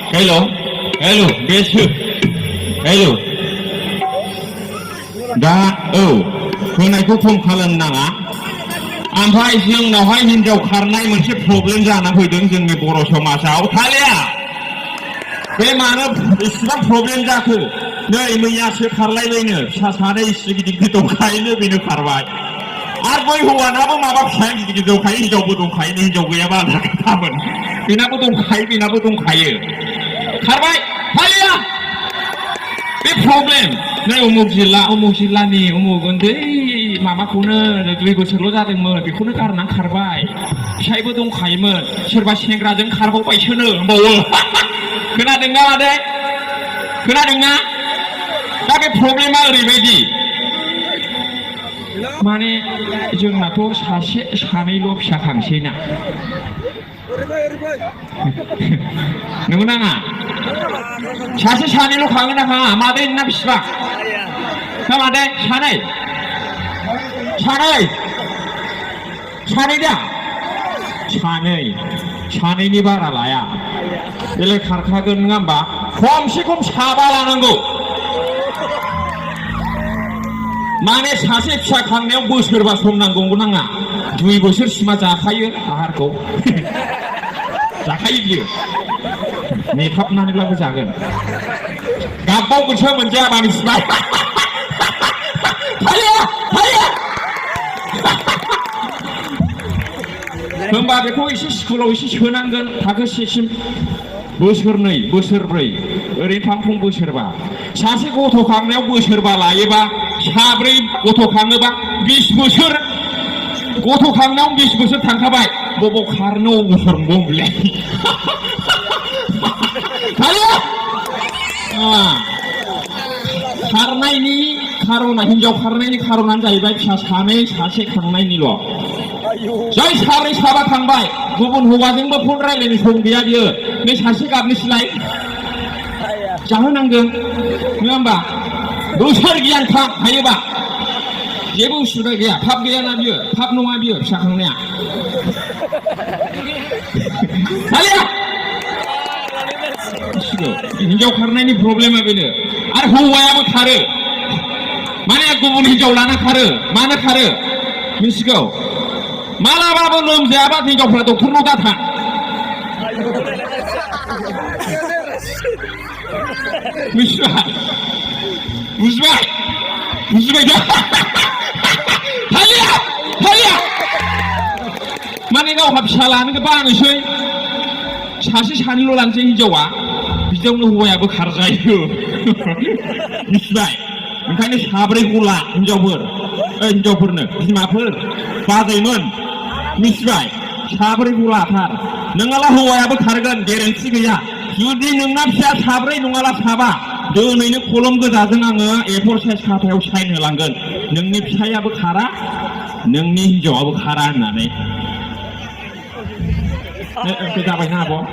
hello hello बेसो hello दा होनायखौ खम खालामनो नाङा ओमफ्राय जोंनावहाय हिनजाव खारनाय मोनसे प्रब्लेम जाना फैदों जोंनि बर' समाजाव थालिया बे मानो इसेबां प्रब्लेम जाखो नै मैयासो खारलायबायनो फिसा सानै इसे गिदिर गिदिर दंखायोनो बेनो खारबाय आरो बै हौवानाबो माबा फिसा गिदिर गिदिर दंखायो हिनजावबो दंखायो हिनजाव गैयाबा आलादा खोथामोन बेनाबो दंखायो खारबाय थालिया बे प्रब्लेम नै उमुक जिल्लानि उमुक उन्दै माबाखौनो 2 बोसोरल' जादोंमोन बेखौनो गारनानै खारबाय फिसायबो दंखायोमोन सोरबा सेंग्राजों खारबावबायसोनो होनबावो खोनादोंना मादै खोनादोंना दा बे प्रब्लेमा ओरैबायदि माने जोंनाथ' सासे सानैल' फिसा खांसैना नंगौ नाङा सासे सानैल' खाङो ना खाङा मादै ना बिसिबां ना मादै सानै दा सानैनि बारा लाया बेलाय खारखागोन नङा होमबा खमसे खम 7 लानांगौ माने सासे फिसा खांनायाव बोसोरबा सम नांगौ नाङा 2 बोसोरसिमा जाखायो आहारखौ जाखायो बियो नेथाबनानैब्लाबो जागोन गाबबावगोनसो मोनजायाबा मिथिबाय होमबा बेखौ एसे स्कुलाव एसे सोनांगोन थाखो 1सिम बोसोरनै बोसोरब्रै ओरैनो फांफं बोसोरबा सासे गथ' खांनायाव बोसोरबा लायोबा 4 गथ' खाङोबा 20 बोसोर गथ' खांनायाव 20 बोसोर थांखाबाय बबाव खारनो बोसोर मोनबावलै खारनायनि खारना हिनजाव खारनायनि खारनानो जाहैबाय फिसा सासे खांनायनिल' जाय 4 साबा थांबाय गुबुन हौवाजोंबो फन रायलायनो सम गैया बियो बे सासे गाबनोसैलाय जाहोनांगोन नङा होमबा बोसोर गियान हायोबा जेबो उसुबिदा गैया फाप गैयाना बियो फाप नङा बियो फिसा खांनाया हिनजाव खारनायनि प्रब्लेमा बेनो आरो हौवायाबो खारो माने गुबुन हिनजाव लाना खारो मानो खारो मिथिगौ मालाबाबो लोमजायाबा हिनजावफ्रा डक्टरनाव दाथा बुजिबाय दा माने गावहा फिसा लानो बानोसै सासे सानैल' लानोसै हिनजावा बिदियावनो हौवायाबो खारजायो मिथिबाय ओंखायनो 4 ला हिनजावफोरनो बिमाफोर बाजैमोन मिथिबाय 4 लाथार नोंनाला हौवायाबो खारगोन गेरेन्थि गैया जुदि नोंना फिसा 4 नङाला 7 दोनैनो कलम गोजाजों आङो A4 साइज खाथायाव साइन होलांगोन नोंनि फिसायाबो खारा नोंनि हिनजावाबो खारा होननानै जाबायना आब'